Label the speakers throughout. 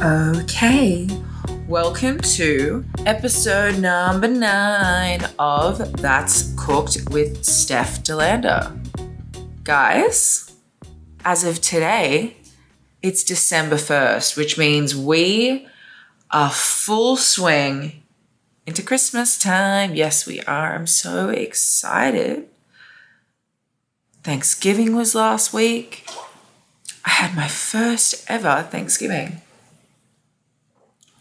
Speaker 1: Okay, welcome to episode number 9 of That's Cooked with Steph DeLanda. Guys, as of today, it's December 1st, which means we are full swing into Christmas time. Yes, we are. I'm so excited. Thanksgiving was last week. I had my first ever Thanksgiving.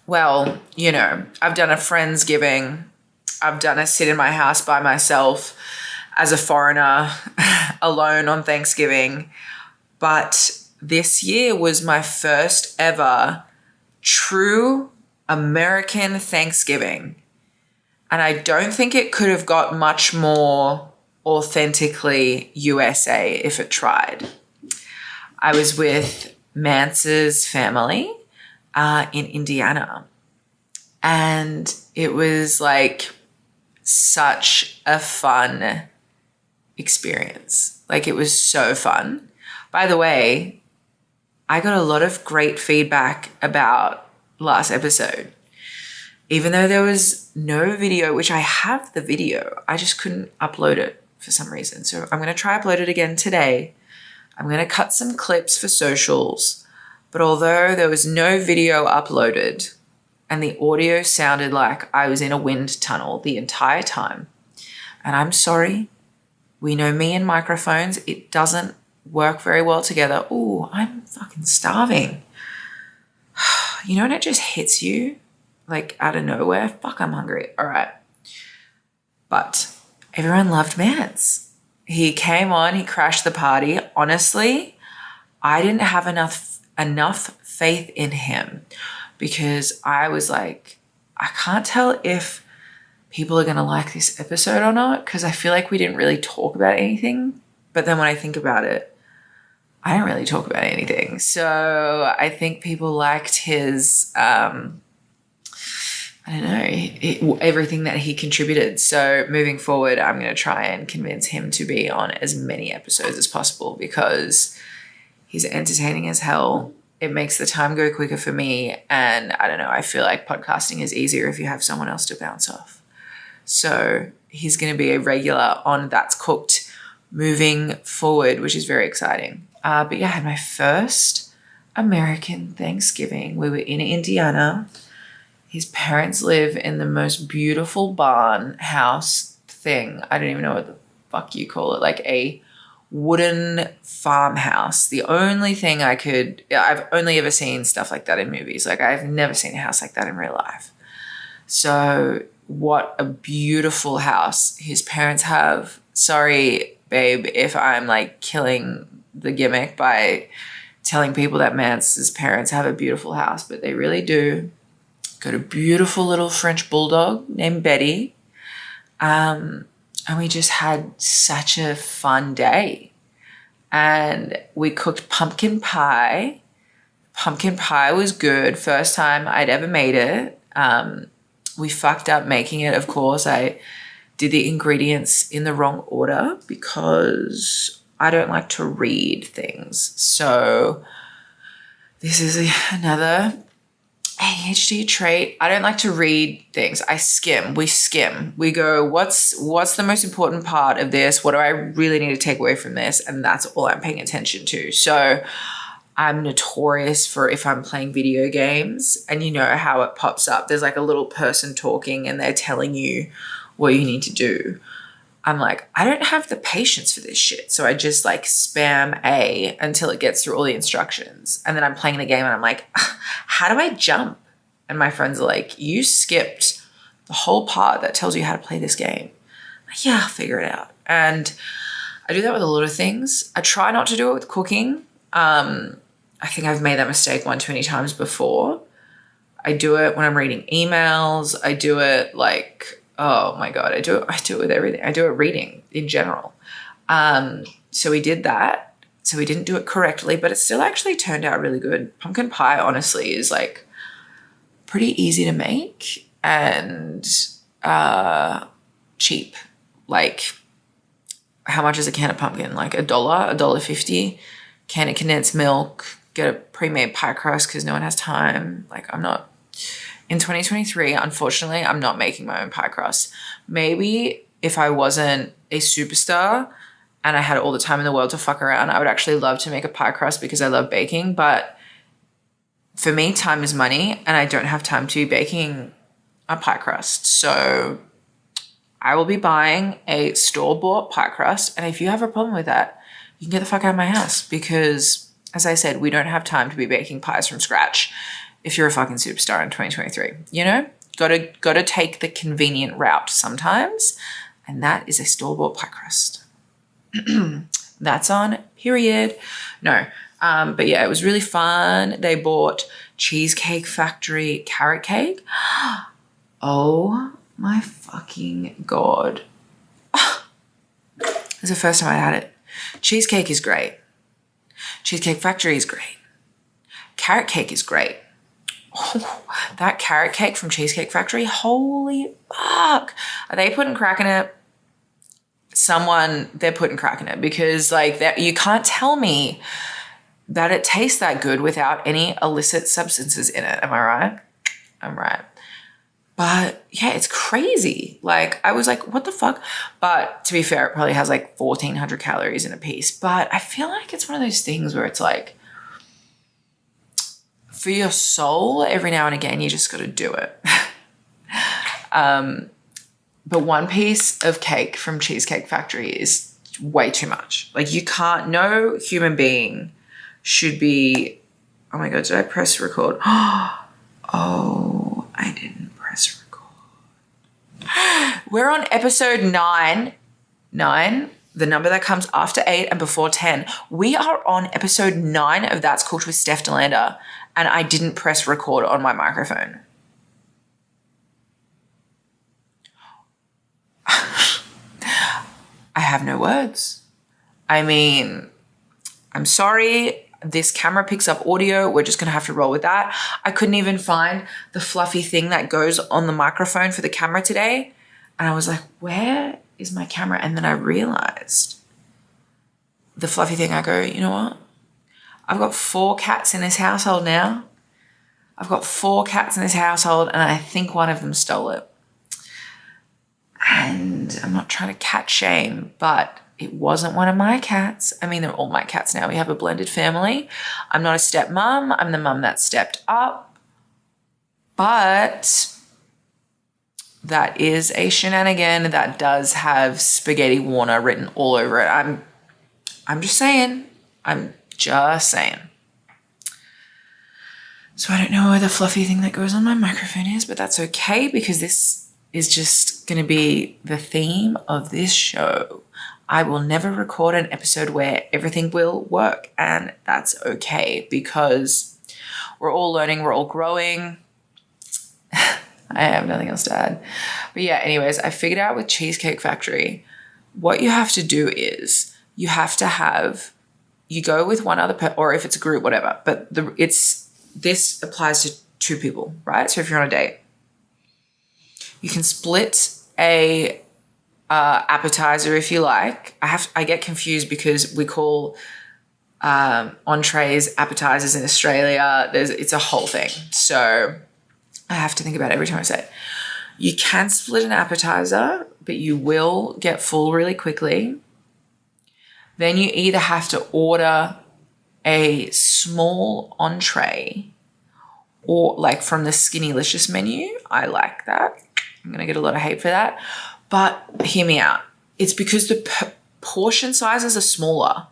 Speaker 1: Well, I've done a Friendsgiving. I've done a sit in my house by myself as a foreigner alone on Thanksgiving. But this year was my first ever true American Thanksgiving. And I don't think it could have got much more authentically USA if it tried. I was with Mance's family in Indiana. And it was like such a fun experience. Like it was so fun. By the way, I got a lot of great feedback about last episode. Even though there was no video, which I have the video, I just couldn't upload it for some reason. So I'm going to try upload it again today. I'm going to cut some clips for socials. But although there was no video uploaded and the audio sounded like I was in a wind tunnel the entire time, and I'm sorry, we know me and microphones, it doesn't work very well together. Ooh, I'm fucking starving. You know when it just hits you like out of nowhere? Fuck, I'm hungry. All right. But everyone loved Mance. He came on, he crashed the party. Honestly, I didn't have enough faith in him because I was like, I can't tell if people are going to like this episode or not because I feel like we didn't really talk about anything. But then when I think about it, I didn't really talk about anything. So I think people liked his, everything that he contributed. So moving forward, I'm going to try and convince him to be on as many episodes as possible because he's entertaining as hell. It makes the time go quicker for me. And I don't know, I feel like podcasting is easier if you have someone else to bounce off. So he's going to be a regular on That's Cooked moving forward, which is very exciting. But yeah, I had my first American Thanksgiving. We were in Indiana. His parents live in the most beautiful barn house thing. I don't even know what the fuck you call it. Like a wooden farmhouse. The only thing I've only ever seen stuff like that in movies. Like I've never seen a house like that in real life. So what a beautiful house his parents have. Sorry, babe, if I'm like killing the gimmick by telling people that Mance's parents have a beautiful house, but they really do. Got a beautiful little French bulldog named Betty. And we just had such a fun day. And we cooked pumpkin pie. Pumpkin pie was good. First time I'd ever made it. We fucked up making it, of course. I did the ingredients in the wrong order because I don't like to read things. So this is another ADHD trait. I don't like to read things. I skim. We skim. We go, what's the most important part of this? What do I really need to take away from this? And that's all I'm paying attention to. So I'm notorious for if I'm playing video games and you know how it pops up. There's like a little person talking and they're telling you what you need to do. I'm like, I don't have the patience for this shit. So I just like spam A until it gets through all the instructions. And then I'm playing the game and I'm like, how do I jump? And my friends are like, you skipped the whole part that tells you how to play this game. I'm like, yeah, I'll figure it out. And I do that with a lot of things. I try not to do it with cooking. I think I've made that mistake one too many times before. I do it when I'm reading emails. I do it like, oh my God, I do it with everything. I do it reading in general. So we did that. So we didn't do it correctly, but it still actually turned out really good. Pumpkin pie, honestly, is like pretty easy to make and cheap. Like, how much is a can of pumpkin? Like $1, $1.50. Can of condensed milk, get a pre-made pie crust because no one has time. Like, I'm not, in 2023, unfortunately, I'm not making my own pie crust. Maybe if I wasn't a superstar and I had all the time in the world to fuck around, I would actually love to make a pie crust because I love baking. But for me, time is money, and I don't have time to be baking a pie crust. So I will be buying a store-bought pie crust. And if you have a problem with that, you can get the fuck out of my house because, as I said, we don't have time to be baking pies from scratch if you're a fucking superstar in 2023. You know? Gotta take the convenient route sometimes. And that is a store-bought pie crust. That's on period. No. But yeah, it was really fun. They bought Cheesecake Factory carrot cake. Oh my fucking God. It's the first time I had it. Cheesecake is great. Cheesecake Factory is great. Carrot cake is great. Oh, that carrot cake from Cheesecake Factory, holy fuck. Are they putting crack in it? They're putting crack in it because like that, you can't tell me that it tastes that good without any illicit substances in it. Am I right? I'm right. But yeah, it's crazy. Like I was like, what the fuck? But to be fair, it probably has like 1,400 calories in a piece. But I feel like it's one of those things where it's like, for your soul, every now and again, you just got to do it. But one piece of cake from Cheesecake Factory is way too much. Like you can't, no human being should be, oh my God, did I press record? Oh, I didn't press record. We're on episode 9, the number that comes after 8 and before 10. We are on episode 9 of That's Cooked with Steph DeLanda, and I didn't press record on my microphone. I have no words. I mean, I'm sorry. This camera picks up audio. We're just going to have to roll with that. I couldn't even find the fluffy thing that goes on the microphone for the camera today. And I was like, where is my camera? And then I realized the fluffy thing. I go, you know what? I've got 4 cats in this household now. I've got 4 cats in this household, and I think one of them stole it. And I'm not trying to cat shame, but it wasn't one of my cats. I mean, they're all my cats now. We have a blended family. I'm not a stepmom. I'm the mum that stepped up. But that is a shenanigan that does have Spaghetti Warner written all over it. I'm just saying. I'm just saying. So I don't know where the fluffy thing that goes on my microphone is, but that's okay because this is just going to be the theme of this show. I will never record an episode where everything will work, and that's okay because we're all learning, we're all growing. I have nothing else to add. But yeah, anyways, I figured out with Cheesecake Factory, what you have to do is you have to have, you go with one other or if it's a group, whatever, but this applies to 2 people, right? So if you're on a date, you can split a appetizer if you like. I get confused because we call entrees appetizers in Australia. It's a whole thing. So I have to think about it every time I say it. You can split an appetizer, but you will get full really quickly. Then you either have to order a small entree or like from the Skinnylicious menu. I like that. I'm going to get a lot of hate for that. But hear me out. It's because the portion sizes are smaller,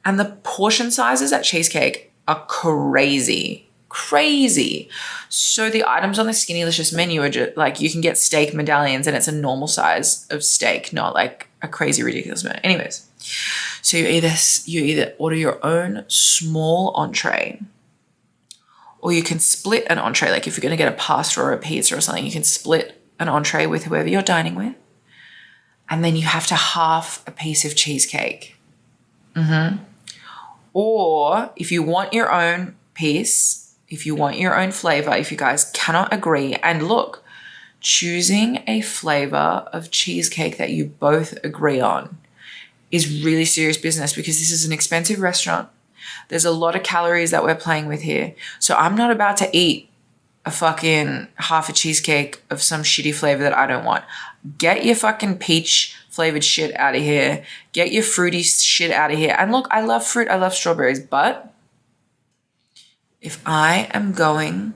Speaker 1: and the portion sizes at Cheesecake are crazy. So the items on the Skinnylicious menu are just like, you can get steak medallions and it's a normal size of steak, not like a crazy ridiculous amount. Anyways, so you either order your own small entree, or you can split an entree. Like if you're going to get a pasta or a pizza or something, you can split an entree with whoever you're dining with. And then you have to half a piece of cheesecake. Or if you want your own piece, if you want your own flavor, if you guys cannot agree, and look, choosing a flavor of cheesecake that you both agree on is really serious business because this is an expensive restaurant. There's a lot of calories that we're playing with here. So I'm not about to eat a fucking half a cheesecake of some shitty flavor that I don't want. Get your fucking peach flavored shit out of here. Get your fruity shit out of here. And look, I love fruit. I love strawberries. But if I am going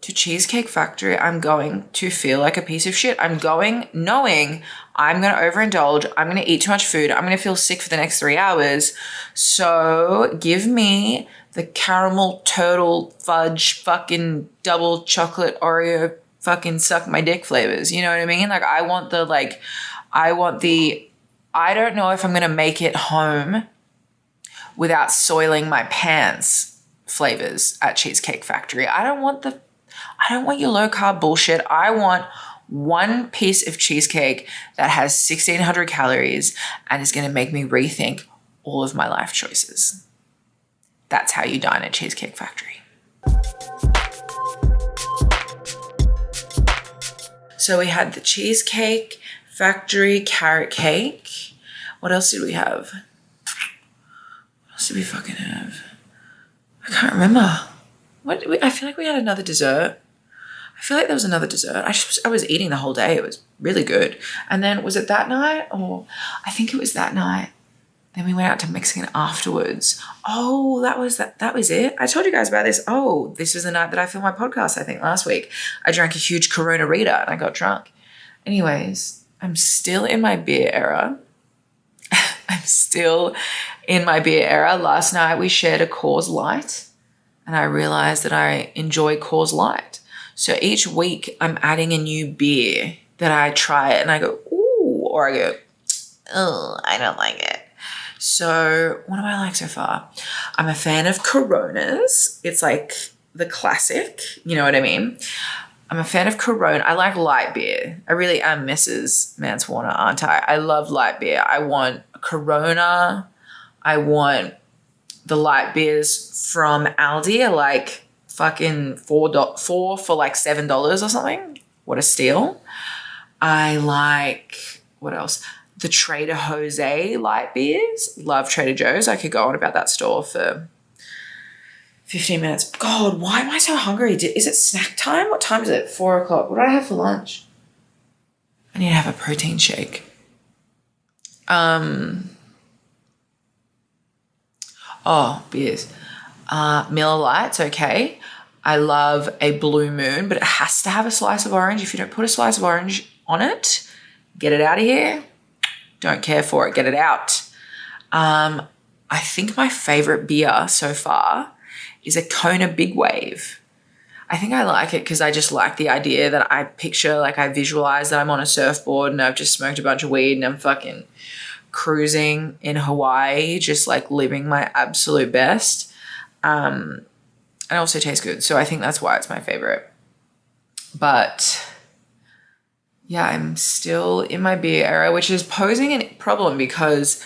Speaker 1: to Cheesecake Factory, I'm going to feel like a piece of shit. I'm going knowing I'm going to overindulge. I'm going to eat too much food. I'm going to feel sick for the next 3 hours. So give me the caramel turtle fudge fucking double chocolate Oreo fucking suck my dick flavors. You know what I mean? Like I don't know if I'm going to make it home without soiling my pants flavors at Cheesecake Factory. I don't want your low carb bullshit. I want one piece of cheesecake that has 1,600 calories and is going to make me rethink all of my life choices. That's how you dine at Cheesecake Factory. So we had the Cheesecake Factory carrot cake. What else did we have? What else did we fucking have? I can't remember. I feel like we had another dessert. I feel like there was another dessert. I was eating the whole day. It was really good. And then was it that night? Or I think it was that night. Then we went out to Mexican afterwards. Oh, that was it. I told you guys about this. Oh, this was the night that I filmed my podcast, I think, last week. I drank a huge Corona Rita and I got drunk. Anyways, I'm still in my beer era. Last night we shared a Coors Light and I realized that I enjoy Coors Light. So each week I'm adding a new beer that I try it and I go, ooh, or I go, oh, I don't like it. So what do I like so far? I'm a fan of Coronas. It's like the classic, you know what I mean? I'm a fan of Corona. I like light beer. I really am Mrs. Mance Warner, aren't I? I love light beer. I want Corona. I want the light beers from Aldi are like fucking $4 for like $7 or something. What a steal. I like, what else? The Trader Jose light beers. Love Trader Joe's. I could go on about that store for 15 minutes. God, why am I so hungry? Is it snack time? What time is it? 4 o'clock. What do I have for lunch? I need to have a protein shake. Beers. Miller Lite's okay. I love a Blue Moon, but it has to have a slice of orange. If you don't put a slice of orange on it, get it out of here. Don't care for it. Get it out. I think my favorite beer so far is a Kona Big Wave. I think I like it because I just like the idea that I picture, like I visualize that I'm on a surfboard and I've just smoked a bunch of weed and I'm fucking cruising in Hawaii, just like living my absolute best. And it also tastes good. So I think that's why it's my favorite. But yeah, I'm still in my beer era, which is posing a problem because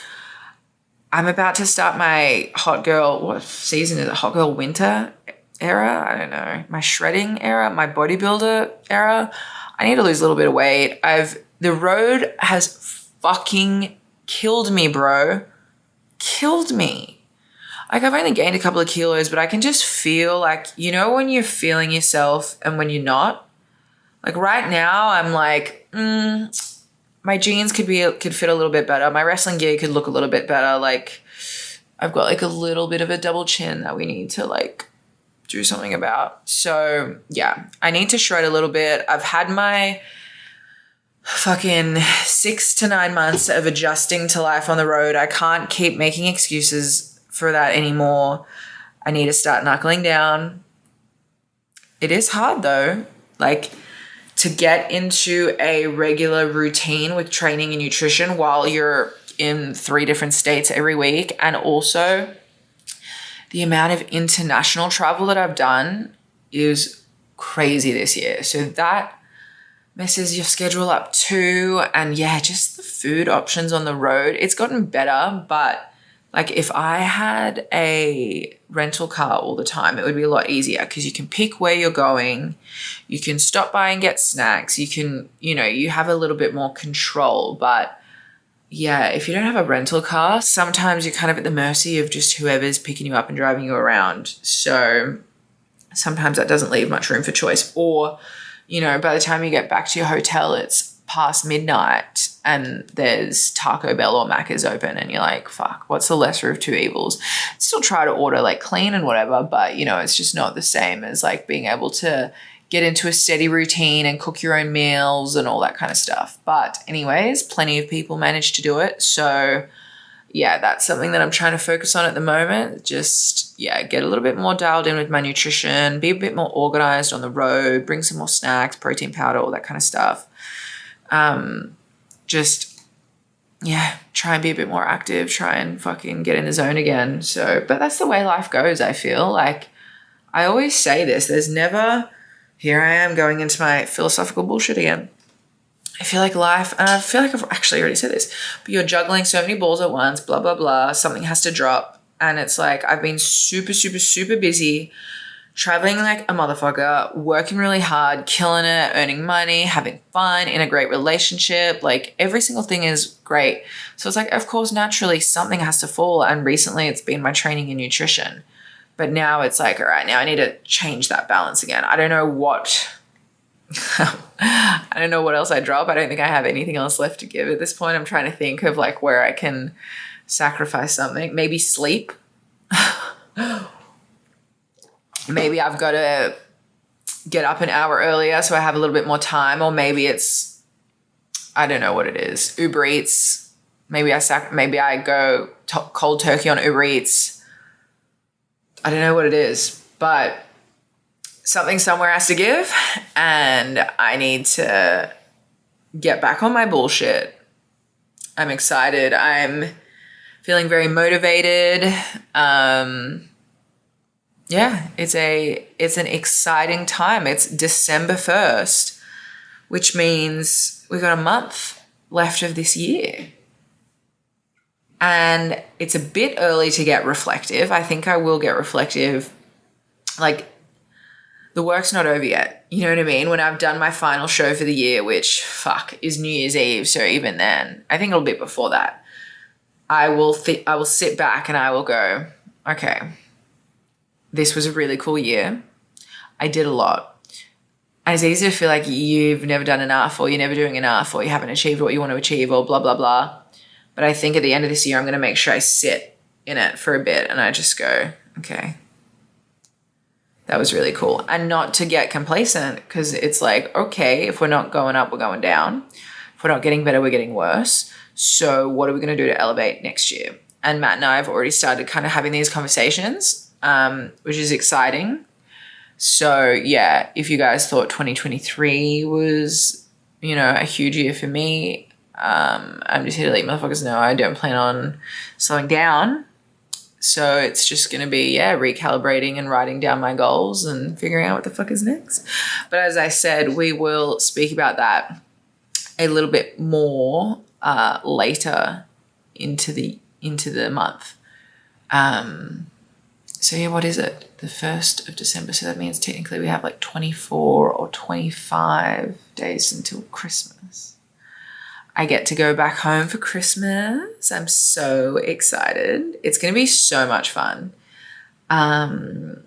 Speaker 1: I'm about to start my hot girl, what season is it? Hot girl winter era? I don't know. My shredding era, my bodybuilder era. I need to lose a little bit of weight. The road has fucking killed me, bro. Killed me. Like I've only gained a couple of kilos, but I can just feel like, you know, when you're feeling yourself and when you're not. Like right now I'm like, my jeans could fit a little bit better. My wrestling gear could look a little bit better. Like I've got like a little bit of a double chin that we need to like do something about. So yeah, I need to shred a little bit. I've had my fucking 6 to 9 months of adjusting to life on the road. I can't keep making excuses for that anymore. I need to start knuckling down. It is hard though. Like to get into a regular routine with training and nutrition while you're in 3 different states every week. And also the amount of international travel that I've done is crazy this year. So that messes your schedule up too. And yeah, just the food options on the road. It's gotten better, but like if I had a rental car all the time, it would be a lot easier because you can pick where you're going. You can stop by and get snacks. You can, you know, you have a little bit more control. But if you don't have a rental car, sometimes you're kind of at the mercy of just whoever's picking you up and driving you around. So sometimes that doesn't leave much room for choice. Or, by the time you get back to your hotel, it's past midnight and there's Taco Bell or Macca's open and you're like, fuck, what's the lesser of two evils? Still try to order like clean and whatever, but it's just not the same as like being able to get into a steady routine and cook your own meals and all that kind of stuff. But anyways, plenty of people manage to do it. So yeah, that's something that I'm trying to focus on at the moment. Just, get a little bit more dialed in with my nutrition, be a bit more organized on the road, bring some more snacks, protein powder, all that kind of stuff. Try and be a bit more active, try and fucking get in the zone again. So, but that's the way life goes, I feel. Like, I always say this, here I am going into my philosophical bullshit again. I feel like life, and I feel like I've actually already said this, but you're juggling so many balls at once, blah, blah, blah, something has to drop. And it's like, I've been super, super, super busy, traveling like a motherfucker, working really hard, killing it, earning money, having fun, in a great relationship. Like every single thing is great. So it's like, of course, naturally something has to fall. And recently it's been my training in nutrition. But now it's like, all right, now I need to change that balance again. I don't know what else I drop. I don't think I have anything else left to give at this point. I'm trying to think of like where I can sacrifice something. Maybe sleep. Maybe I've got to get up an hour earlier so I have a little bit more time. Or maybe it's, I don't know what it is. Uber Eats. Maybe I go cold turkey on Uber Eats. I don't know what it is, but something somewhere has to give and I need to get back on my bullshit. I'm excited. I'm feeling very motivated. It's an exciting time. It's December 1st, which means we've got a month left of this year. And it's a bit early to get reflective. I think I will get reflective. Like, the work's not over yet. You know what I mean? When I've done my final show for the year, which, is New Year's Eve. So even then, I think it'll be before that. I will sit back and I will go, okay, this was a really cool year. I did a lot. And it's easy to feel like you've never done enough or you're never doing enough or you haven't achieved what you want to achieve or blah, blah, blah. But I think at the end of this year, I'm going to make sure I sit in it for a bit and I just go, okay, that was really cool. And not to get complacent because it's like, okay, if we're not going up, we're going down. If we're not getting better, we're getting worse. So what are we going to do to elevate next year? And Matt and I have already started kind of having these conversations, which is exciting. So yeah, if you guys thought 2023 was, a huge year for me, I'm just here to let motherfuckers know I don't plan on slowing down. So it's just going to be, recalibrating and writing down my goals and figuring out what the fuck is next. But as I said, we will speak about that a little bit more later into the month. What is it? The 1st of December. So that means technically we have like 24 or 25 days until Christmas. I get to go back home for Christmas. I'm so excited. It's going to be so much fun. I'm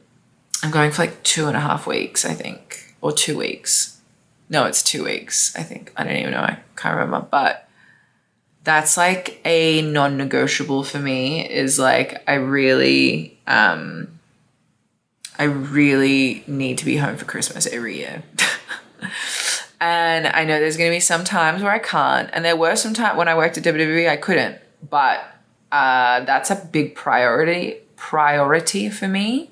Speaker 1: going for like 2.5 weeks, I think, or 2 weeks. No, it's 2 weeks, I think. I don't even know. I can't remember. But that's like a non-negotiable for me is like I really need to be home for Christmas every year. And I know there's going to be some times where I can't. And there were some times when I worked at WWE, I couldn't. But that's a big priority for me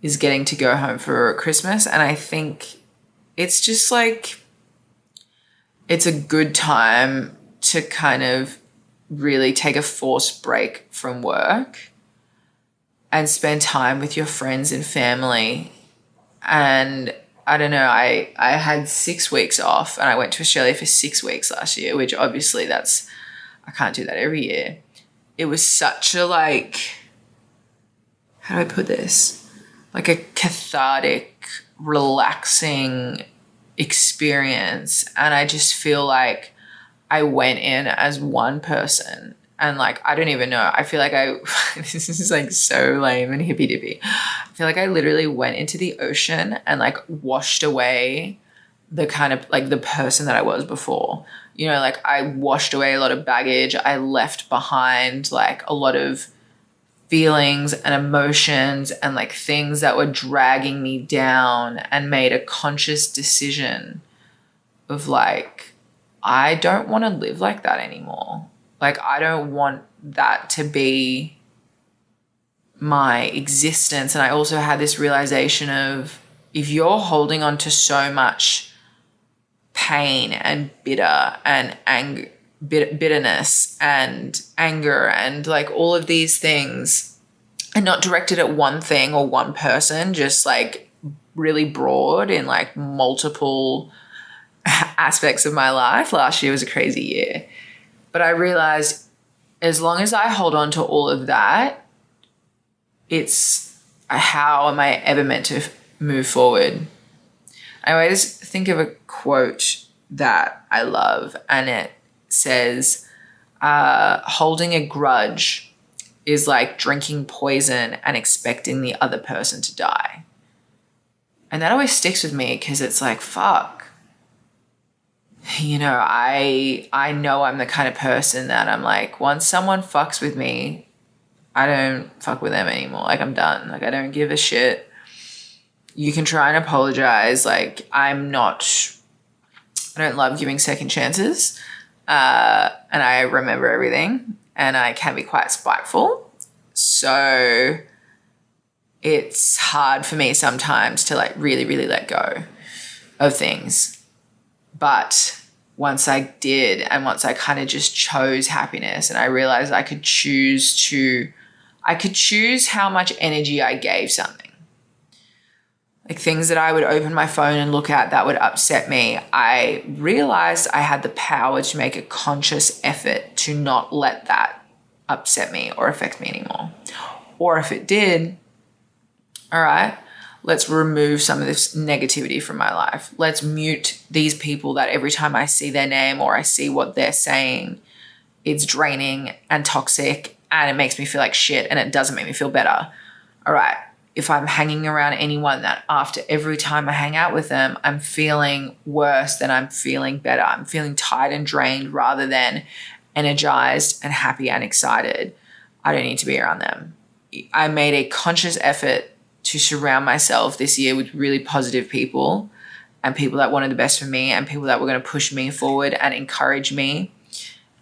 Speaker 1: is getting to go home for Christmas. And I think it's just like, it's a good time to kind of really take a forced break from work and spend time with your friends and family. And I don't know, I had 6 weeks off and I went to Australia for 6 weeks last year, which obviously I can't do that every year. It was such a how do I put this? Like a cathartic, relaxing experience. And I just feel like I went in as one person and like, I don't even know. I feel like this is like so lame and hippy dippy. I feel like I literally went into the ocean and like washed away the kind of like the person that I was before. You know, like I washed away a lot of baggage. I left behind like a lot of feelings and emotions and like things that were dragging me down, and made a conscious decision of like, I don't want to live like that anymore. Like, I don't want that to be my existence. And I also had this realization of, if you're holding on to so much pain and bitterness and anger and like all of these things, and not directed at one thing or one person, just like really broad in like multiple aspects of my life. Last year was a crazy year. But I realized as long as I hold on to all of that, it's how am I ever meant to move forward? I always think of a quote that I love, and it says, holding a grudge is like drinking poison and expecting the other person to die. And that always sticks with me, because it's like, fuck. You know, I know I'm the kind of person that I'm like, once someone fucks with me, I don't fuck with them anymore. Like, I'm done. Like, I don't give a shit. You can try and apologize. Like, I don't love giving second chances. And I remember everything, and I can be quite spiteful. So it's hard for me sometimes to like really, really let go of things. But once I did, and once I kind of just chose happiness, and I realized I could choose how much energy I gave something. Like things that I would open my phone and look at that would upset me, I realized I had the power to make a conscious effort to not let that upset me or affect me anymore. Or if it did, all right, let's remove some of this negativity from my life. Let's mute these people that every time I see their name or I see what they're saying, it's draining and toxic and it makes me feel like shit and it doesn't make me feel better. All right, if I'm hanging around anyone that after every time I hang out with them, I'm feeling worse than I'm feeling better, I'm feeling tired and drained rather than energized and happy and excited, I don't need to be around them. I made a conscious effort to surround myself this year with really positive people, and people that wanted the best for me, and people that were going to push me forward and encourage me.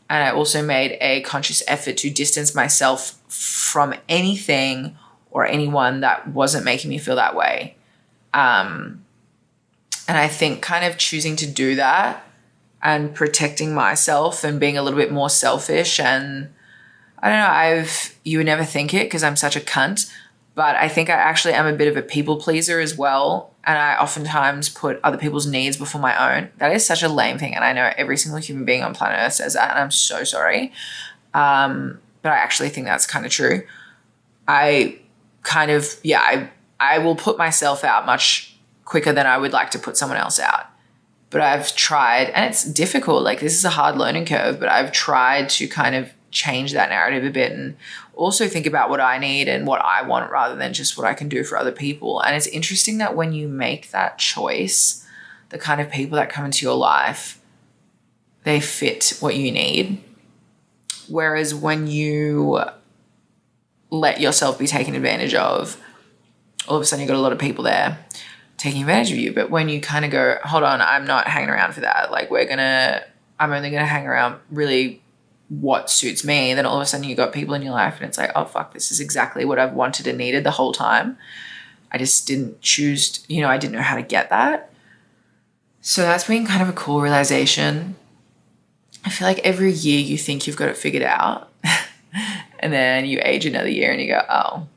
Speaker 1: And I also made a conscious effort to distance myself from anything or anyone that wasn't making me feel that way. And I think kind of choosing to do that and protecting myself and being a little bit more selfish, and I don't know, you would never think it because I'm such a cunt, but I think I actually am a bit of a people pleaser as well. And I oftentimes put other people's needs before my own. That is such a lame thing. And I know every single human being on planet Earth says that, and I'm so sorry. But I actually think that's kind of true. I will put myself out much quicker than I would like to put someone else out. But I've tried, and it's difficult. Like, this is a hard learning curve, but I've tried to kind of change that narrative a bit and also think about what I need and what I want rather than just what I can do for other people. And it's interesting that when you make that choice, the kind of people that come into your life, they fit what you need. Whereas when you let yourself be taken advantage of, all of a sudden you've got a lot of people there taking advantage of you. But when you kind of go, hold on, I'm not hanging around for that. Like, I'm only going to hang around really what suits me. Then all of a sudden you got people in your life and it's like, oh fuck, this is exactly what I've wanted and needed the whole time. I just didn't choose, I didn't know how to get that. So that's been kind of a cool realization. I feel like every year you think you've got it figured out and then you age another year and you go, oh,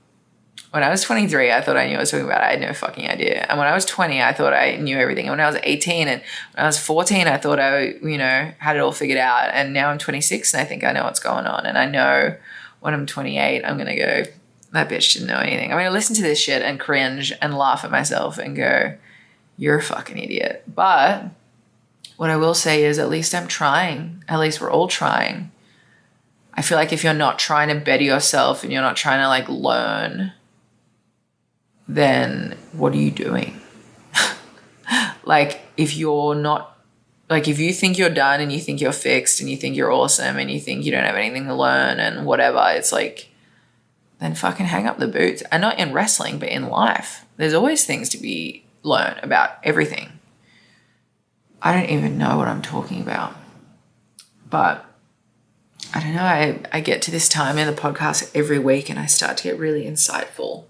Speaker 1: when I was 23, I thought I knew what I was talking about. I had no fucking idea. And when I was 20, I thought I knew everything. And when I was 18 and when I was 14, I thought I, had it all figured out. And now I'm 26 and I think I know what's going on. And I know when I'm 28, I'm going to go, that bitch didn't know anything. I'm going to listen to this shit and cringe and laugh at myself and go, you're a fucking idiot. But what I will say is at least I'm trying. At least we're all trying. I feel like if you're not trying to better yourself and you're not trying to like learn, then what are you doing? Like if you're not, like if you think you're done and you think you're fixed and you think you're awesome and you think you don't have anything to learn and whatever, it's like, then fucking hang up the boots. And not in wrestling, but in life. There's always things to be learned about everything. I don't even know what I'm talking about. But I don't know, I get to this time in the podcast every week and I start to get really insightful.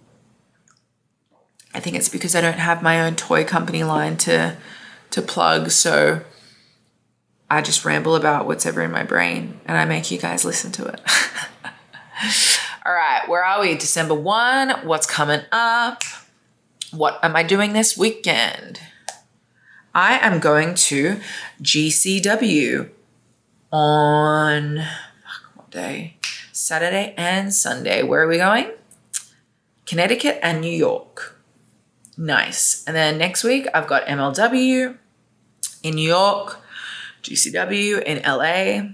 Speaker 1: I think it's because I don't have my own toy company line to plug, so I just ramble about what's ever in my brain and I make you guys listen to it. All right, where are we? December 1, what's coming up? What am I doing this weekend? I am going to GCW on, what day? Saturday and Sunday. Where are we going? Connecticut and New York. Nice. And then next week, I've got MLW in New York, GCW in LA.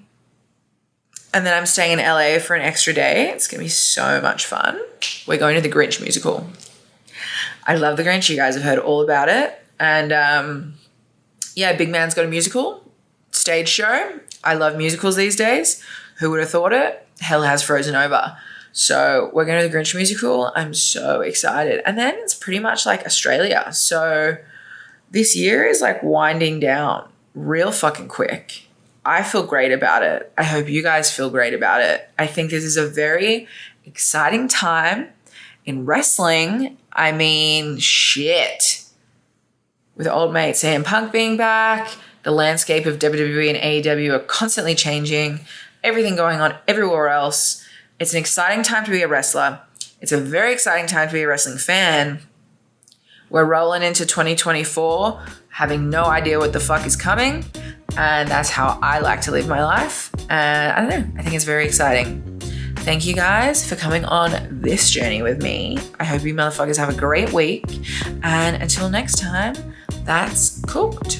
Speaker 1: And then I'm staying in LA for an extra day. It's going to be so much fun. We're going to the Grinch musical. I love the Grinch. You guys have heard all about it. And yeah, Big Man's got a musical stage show. I love musicals these days. Who would have thought it? Hell has frozen over. So we're going to the Grinch musical. I'm so excited. And then it's pretty much like Australia. So this year is like winding down real fucking quick. I feel great about it. I hope you guys feel great about it. I think this is a very exciting time in wrestling. I mean, shit. With old mate CM Punk being back, the landscape of WWE and AEW are constantly changing. Everything going on everywhere else. It's an exciting time to be a wrestler. It's a very exciting time to be a wrestling fan. We're rolling into 2024, having no idea what the fuck is coming. And that's how I like to live my life. And I don't know, I think it's very exciting. Thank you guys for coming on this journey with me. I hope you motherfuckers have a great week. And until next time, that's cooked.